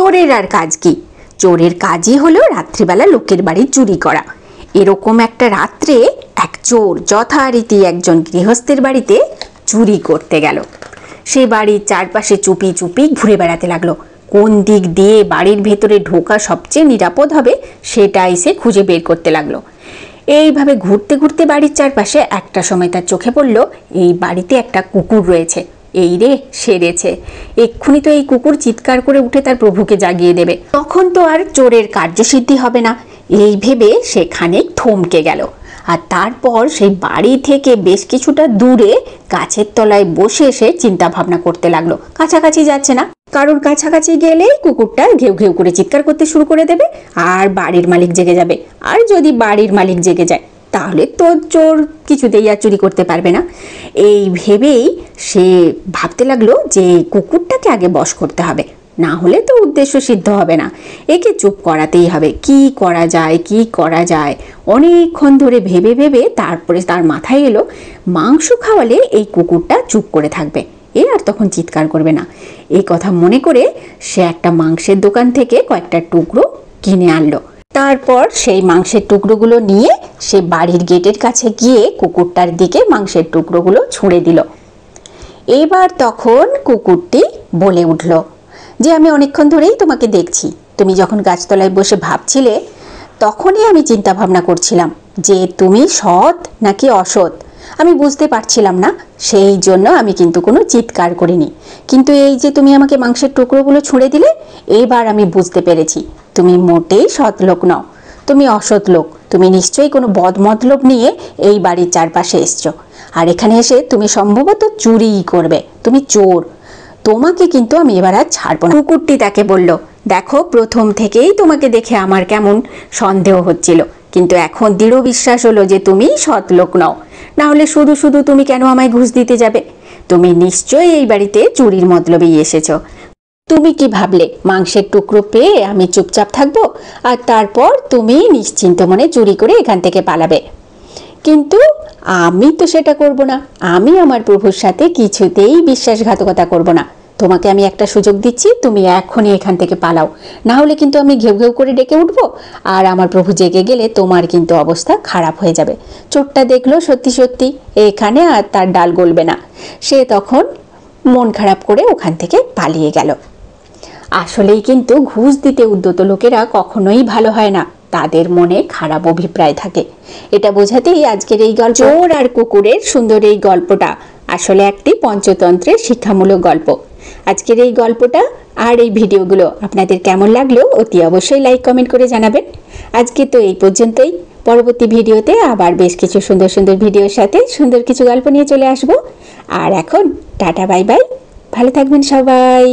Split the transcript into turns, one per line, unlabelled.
চোরের আর কাজ কি? চোরের কাজই হলো রাত্রিবেলা লোকের বাড়ি চুরি করা। এরকম একটা রাত্রে এক চোর যথারীতি একজন গৃহস্থের বাড়িতে চুরি করতে গেল। সে বাড়ির চারপাশে চুপি চুপি ঘুরে বেড়াতে লাগলো। কোন দিক দিয়ে বাড়ির ভেতরে ঢোকা সবচেয়ে নিরাপদ হবে সেটাই সে খুঁজে বের করতে লাগলো। এইভাবে ঘুরতে ঘুরতে বাড়ির চারপাশে একটা সময় তার চোখে পড়ল এই বাড়িতে একটা কুকুর রয়েছে। এই রে, সেরেছে, এক্ষুনি তো এই কুকুর চিৎকার করে উঠে তার প্রভুকে জাগিয়ে দেবে, তখন তো আর চোরের কার্যসিদ্ধি হবে না। এই ভেবে সেখানে থমকে গেল। আর তারপর সেই বাড়ি থেকে বেশ কিছুটা দূরে গাছের তলায় বসে এসে চিন্তা ভাবনা করতে লাগলো। কাছাকাছি যাচ্ছে না, কারণ কাছাকাছি গেলেই কুকুরটা ঘেউ ঘেউ করে চিৎকার করতে শুরু করে দেবে আর বাড়ির মালিক জেগে যাবে। আর যদি বাড়ির মালিক জেগে যায় তাহলে তো চোর কিছুতেই আর চুরি করতে পারবে না। এই ভেবেই সে ভাবতে লাগলো যে কুকুরটাকে আগে বশ করতে হবে, না হলে তো উদ্দেশ্য সিদ্ধ হবে না। একে চুপ করাতেই হবে। কি করা যায়, কি করা যায়, অনেকক্ষণ ধরে ভেবে ভেবে তারপরে তার মাথায় এলো মাংস খাওয়ালে এই কুকুরটা চুপ করে থাকবে, এ আর তখন চিৎকার করবে না। এই কথা মনে করে সে একটা মাংসের দোকান থেকে কয়েকটা টুকরো কিনে আনলো। তারপর সেই মাংসের টুকরোগুলো নিয়ে সে বাড়ির গেটের কাছে গিয়ে কুকুরটার দিকে মাংসের টুকরোগুলো ছুঁড়ে দিল। এবার তখন কুকুরটি বলে উঠল যে আমি অনেকক্ষণ ধরেই তোমাকে দেখছি। তুমি যখন গাছতলায় বসে ভাবছিলে তখনই আমি চিন্তা ভাবনা করছিলাম যে তুমি সৎ নাকি অসৎ আমি বুঝতে পারছিলাম না, সেই জন্য আমি কিন্তু কোনো চিৎকার করিনি। কিন্তু এই যে তুমি আমাকে মাংসের টুকরোগুলো ছুঁড়ে দিলে, এবার আমি বুঝতে পেরেছি তুমি মোটেই সৎ লোক নও, তুমি অসৎ লোক। তুমি নিশ্চয়ই কোনো বদমতলব নিয়ে এই বাড়ির চারপাশে এসছো, আর এখানে এসে তুমি সম্ভবত চুরিই করবে। তুমি চোর, তোমাকে কিন্তু আমি এবার আর ছাড়বো না। কুকুরটি তাকে বলল, দেখো প্রথম থেকেই তোমাকে দেখে আমার কেমন সন্দেহ হচ্ছিল, কিন্তু এখন দৃঢ় বিশ্বাস হলো যে তুমি সৎ লোক নও। না হলে শুধু শুধু তুমি কেন আমায় ঘুষ দিতে যাবে? তুমি নিশ্চয়ই এই বাড়িতে চুরির মতলবেই এসেছো। তুমি কি ভাবলে মাংসের টুকরো পেয়ে আমি চুপচাপ থাকবো আর তারপর তুমি নিশ্চিন্ত মনে চুরি করে এখান থেকে পালাবে? কিন্তু আমি তো সেটা করব না। আমি আমার প্রভুর সাথে কিছুতেই বিশ্বাসঘাতকতা করব না। তোমাকে আমি একটা সুযোগ দিচ্ছি, তুমি এখনই এখান থেকে পালাও, না হলে কিন্তু আমি ঘেউ ঘেউ করে ডেকে উঠবো আর আমার প্রভু জেগে গেলে তোমার কিন্তু অবস্থা খারাপ হয়ে যাবে। চোরটা দেখলো সত্যি সত্যি এখানে আর তার ডাল গলবে না। সে তখন মন খারাপ করে ওখান থেকে পালিয়ে গেল। আসলেই কিন্তু ঘুষ দিতে উদ্যত লোকেরা কখনোই ভালো হয় না, তাদের মনে খারাপ অভিপ্রায় থাকে। এটা বোঝাতেই আজকের এই গল্প, চোর আর কুকুরের সুন্দর এই গল্পটা আসলে একটি পঞ্চতন্ত্রের শিক্ষামূলক গল্প। আজকের এই গল্পটা আর এই ভিডিওগুলো আপনাদের কেমন লাগলো অতি অবশ্যই লাইক কমেন্ট করে জানাবেন। আজকে তো এই পর্যন্তই। পরবর্তী ভিডিওতে আবার বেশ কিছু সুন্দর সুন্দর ভিডিওর সাথে সুন্দর কিছু গল্প নিয়ে চলে আসব। আর এখন টাটা, বাই বাই, ভালো থাকবেন সবাই।